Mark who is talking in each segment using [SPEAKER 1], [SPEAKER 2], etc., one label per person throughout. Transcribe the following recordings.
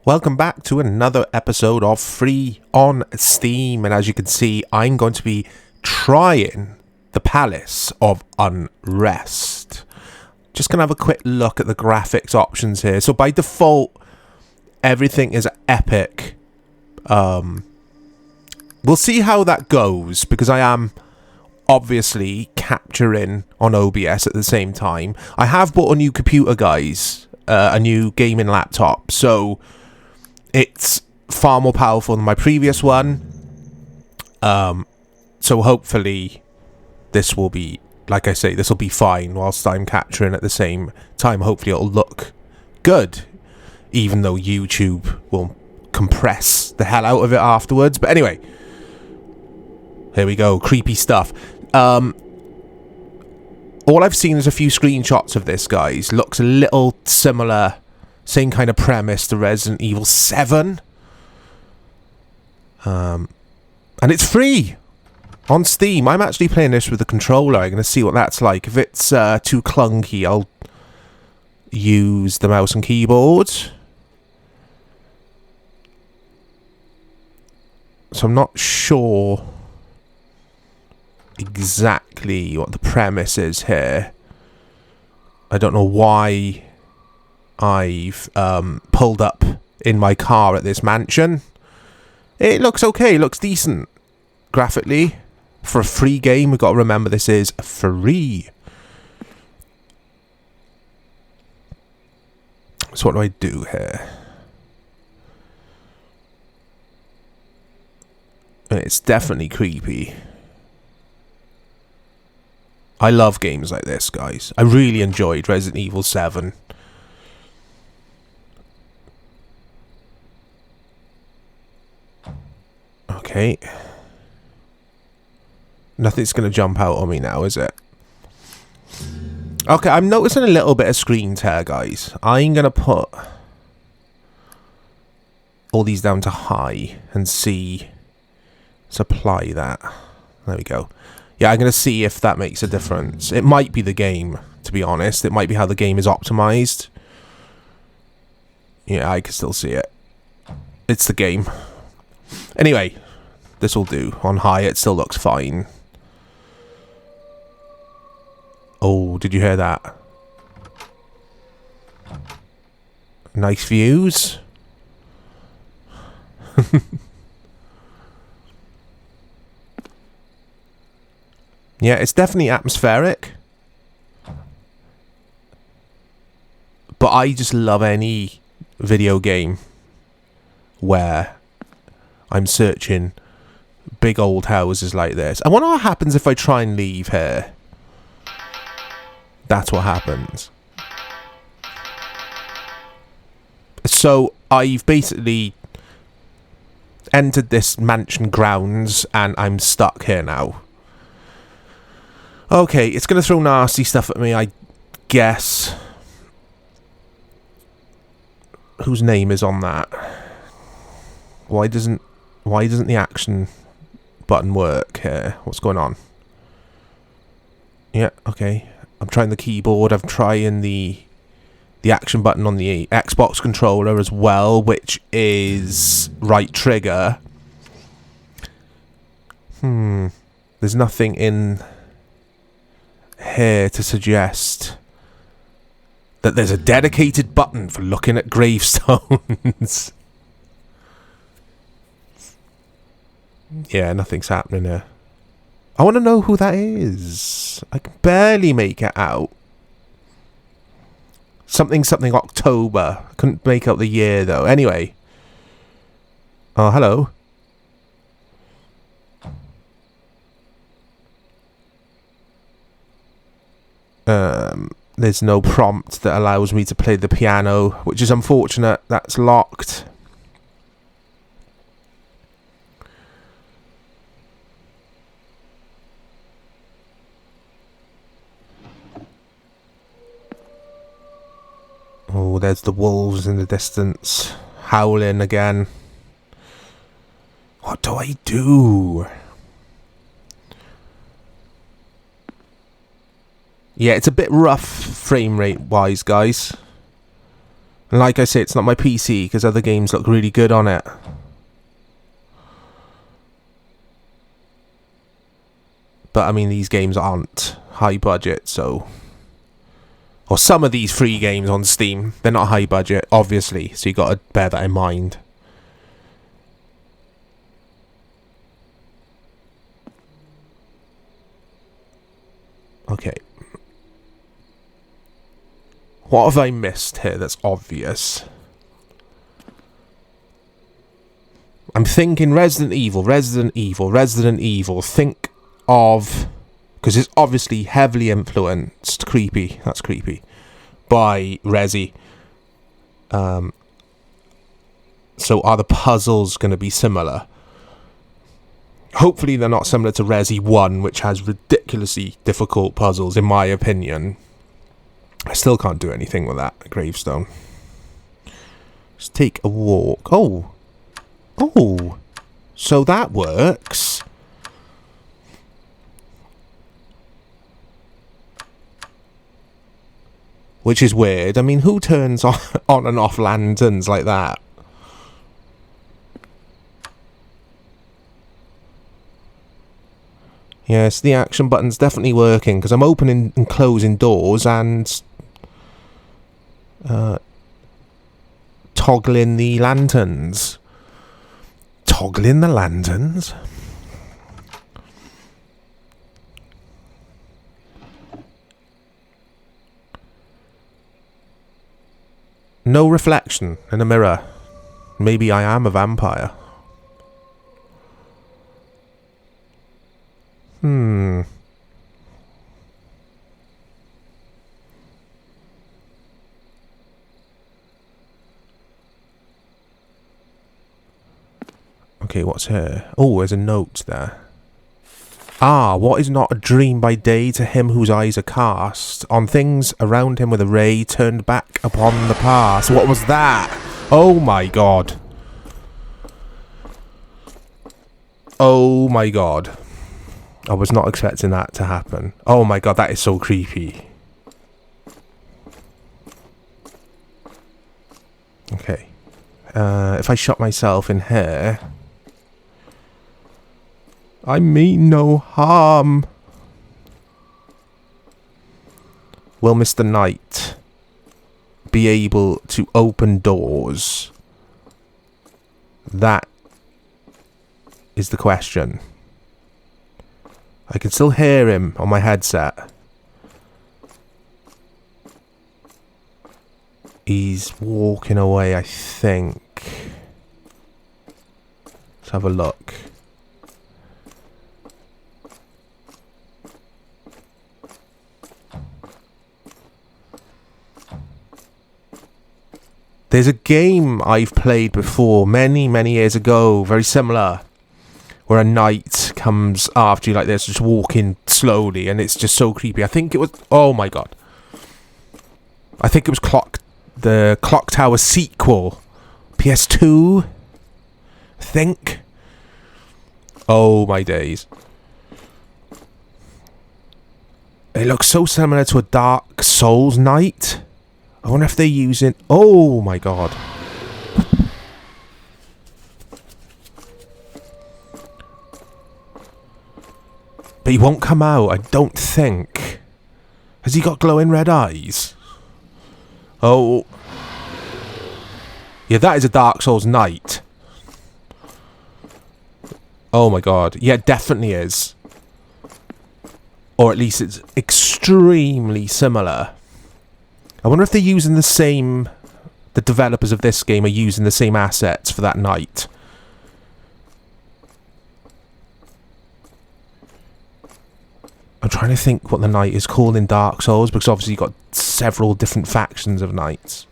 [SPEAKER 1] Welcome back to another episode of Free on Steam, and as you can see, I'm going to be trying the Palace of Unrest. Just gonna have a quick look at the graphics options here. So by default, everything is epic. We'll see how that goes, because I am obviously capturing on OBS at the same time. I have bought a new computer, guys, a new gaming laptop, so it's far more powerful than my previous one. So hopefully this will be, like I say, this will be fine whilst I'm capturing at the same time. Hopefully it'll look good, even though YouTube will compress the hell out of it afterwards. But anyway, here we go. Creepy stuff. All I've seen is a few screenshots of this, guys. Looks a little similar, same kind of premise to Resident Evil 7. And it's free on Steam. I'm actually playing this with the controller. I'm going to see what that's like. If it's too clunky, I'll use the mouse and keyboard. So I'm not sure exactly what the premise is here. I don't know why I've pulled up in my car at this mansion. It looks okay, it looks decent graphically. For a free game, we've got to remember this is free. So what do I do here? It's definitely creepy. I love games like this, guys. I really enjoyed Resident Evil 7. Okay. Nothing's going to jump out on me now, is it? Okay, I'm noticing a little bit of screen tear, guys. I'm going to put all these down to high and see. Let's apply that. There we go. Yeah, I'm going to see if that makes a difference. It might be the game, to be honest. It might be how the game is optimized. Yeah, I can still see it. It's the game. Anyway, this will do. On high, it still looks fine. Oh, did you hear that? Nice views. Yeah, it's definitely atmospheric. But I just love any video game where I'm searching big old houses like this. I wonder what happens if I try and leave here. That's what happens. So I've basically entered this mansion grounds and I'm stuck here now. Okay, it's going to throw nasty stuff at me, I guess. Whose name is on that? Why doesn't the action button work here? What's going on? Yeah, okay. I'm trying the keyboard. I'm trying the action button on the Xbox controller as well, which is right trigger. There's nothing in here to suggest that there's a dedicated button for looking at gravestones. Yeah, nothing's happening here. I want to know who that is. I can barely make it out. Something October. I couldn't make out the year though. Anyway. Oh, hello. There's no prompt that allows me to play the piano, which is unfortunate. That's locked. Oh, there's the wolves in the distance, howling again. What do I do? Yeah, it's a bit rough frame rate wise, guys. And like I say, it's not my PC because other games look really good on it. But I mean, these games aren't high budget, so... Or some of these free games on Steam, they're not high budget, obviously, so you got to bear that in mind. Okay. What have I missed here that's obvious? I'm thinking Resident Evil. Think of... Because it's obviously heavily influenced, that's creepy, by Resi. So are the puzzles going to be similar? Hopefully they're not similar to Resi 1, which has ridiculously difficult puzzles, in my opinion. I still can't do anything with that gravestone. Just take a walk. Oh! So that works. Which is weird. I mean, who turns on and off lanterns like that? Yes, the action button's definitely working, because I'm opening and closing doors and... toggling the lanterns. Toggling the lanterns? No reflection in a mirror. Maybe I am a vampire. Okay, what's here? Oh, there's a note there. Ah, what is not a dream by day to him whose eyes are cast on things around him with a ray turned back upon the past. What was that? Oh my god. Oh my god. I was not expecting that to happen. Oh my god, that is so creepy. Okay. If I shot myself in here... I mean no harm. Will Mr. Knight be able to open doors? That is the question. I can still hear him on my headset. He's walking away, I think. Let's have a look. There's a game I've played before, many years ago, very similar, where a knight comes after you like this, just walking slowly, and it's just so creepy. I think it was... Oh my god. I think it was the Clock Tower sequel. PS2? I think. Oh my days. It looks so similar to a Dark Souls knight. I wonder if they're using... Oh my god. But he won't come out, I don't think. Has he got glowing red eyes? Oh. Yeah, that is a Dark Souls knight. Oh my god. Yeah, it definitely is. Or at least it's extremely similar. I wonder if they're using the same... The developers of this game are using the same assets for that knight. I'm trying to think what the knight is called in Dark Souls, because obviously you've got several different factions of knights.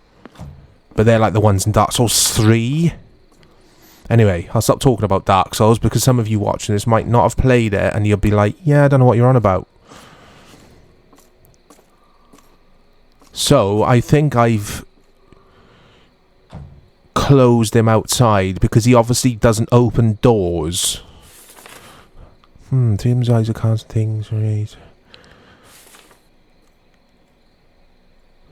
[SPEAKER 1] But they're like the ones in Dark Souls 3. Anyway, I'll stop talking about Dark Souls, because some of you watching this might not have played it, and you'll be like, yeah, I don't know what you're on about. So, I think I've closed him outside, because he obviously doesn't open doors. Tim's eyes are constant things, right?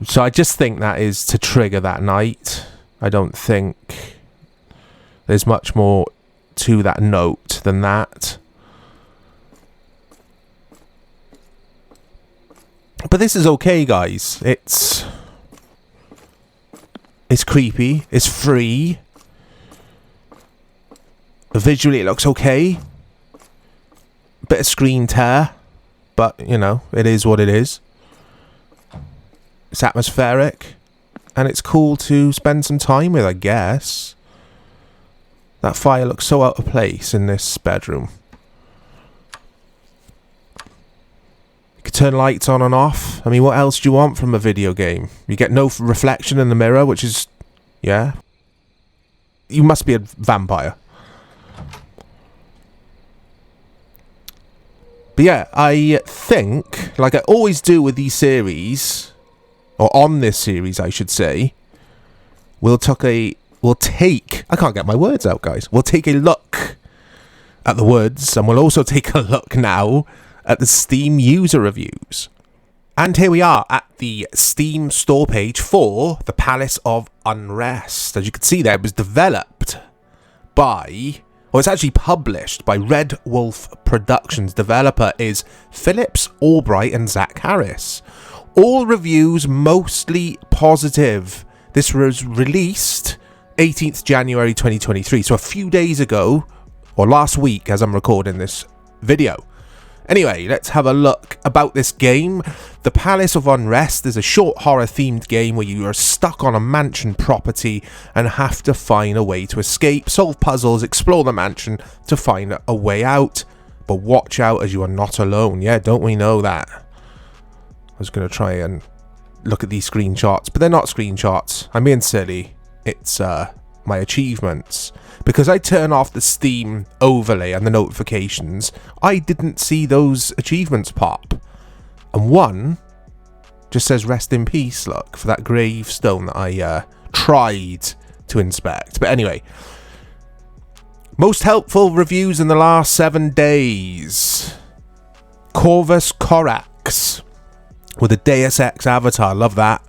[SPEAKER 1] So I just think that is to trigger that night. I don't think there's much more to that note than that. But this is okay, guys. It's creepy. It's free. Visually, it looks okay. Bit of screen tear. But, you know, it is what it is. It's atmospheric. And it's cool to spend some time with, I guess. That fire looks so out of place in this bedroom. You can turn lights on and off. I mean, what else do you want from a video game? You get no reflection in the mirror, which is... yeah. You must be a vampire. But yeah, I think, like I always do with these series, or on this series, I should say, we'll take, I can't get my words out, guys. We'll take a look at the woods, and we'll also take a look now at the Steam user reviews. And here we are at the Steam store page for the Palace of Unrest. As you can see there, it was developed by... well, it's actually published by Red Wolf Productions. Developer is Phillips Albright and Zach Harris. All reviews mostly positive. This was released 18th January 2023, so a few days ago, or last week as I'm recording this video. Anyway, let's have a look about this game. The Palace of Unrest is a short horror-themed game where you are stuck on a mansion property and have to find a way to escape, solve puzzles, explore the mansion to find a way out. But watch out, as you are not alone. Yeah, don't we know that? I was going to try and look at these screenshots, but they're not screenshots. I'm being silly. It's my achievements. Because I turn off the Steam overlay and the notifications, I didn't see those achievements pop. And one just says rest in peace, look, for that gravestone that I tried to inspect. But anyway, most helpful reviews in the last 7 days. Corvus Corax with a Deus Ex avatar, love that.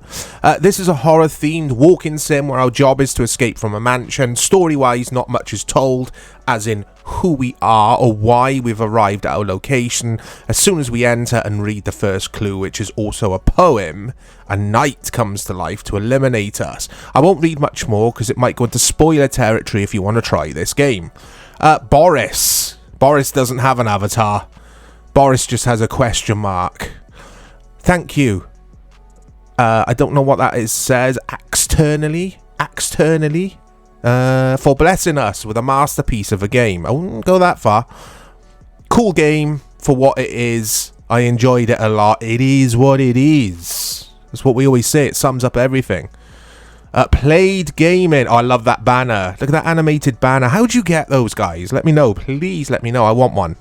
[SPEAKER 1] This is a horror-themed walk-in sim where our job is to escape from a mansion. Story-wise, not much is told, as in who we are or why we've arrived at our location. As soon as we enter and read the first clue, which is also a poem, a knight comes to life to eliminate us. I won't read much more because it might go into spoiler territory if you want to try this game. Boris. Boris doesn't have an avatar. Boris just has a question mark. Thank you. I don't know what that is. Says externally, for blessing us with a masterpiece of a game. I wouldn't go that far. Cool game for what it is. I enjoyed it a lot. It is what it is. That's what we always say. It sums up everything. Played gaming. Oh, I love that banner. Look at that animated banner. How'd you get those, guys? Let me know. Please let me know. I want one.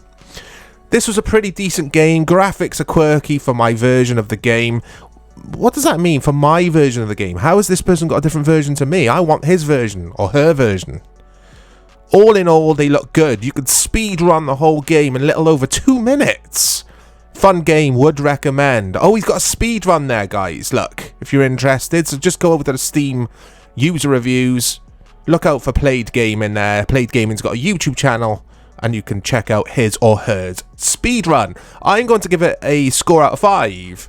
[SPEAKER 1] This was a pretty decent game. Graphics are quirky for my version of the game. What does that mean for my version of the game? How has this person got a different version to me? I want his version or her version. All in all, they look good. You could speed run the whole game in a little over 2 minutes. Fun game, would recommend. Oh, he's got a speed run there, guys. Look, if you're interested. So just go over to the Steam user reviews. Look out for Played Gaming there. Played Gaming's got a YouTube channel, and you can check out his or hers speedrun. I'm going to give it a score out of 5.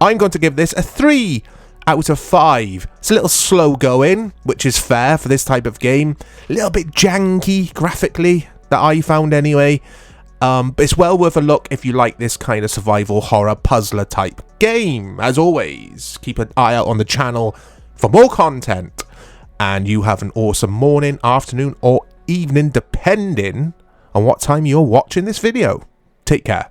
[SPEAKER 1] I'm going to give this a 3 out of 5. It's a little slow going, which is fair for this type of game. A little bit janky graphically, that I found anyway. But it's well worth a look if you like this kind of survival horror puzzler type game. As always, keep an eye out on the channel for more content. And you have an awesome morning, afternoon, or evening, depending on what time you're watching this video. Take care.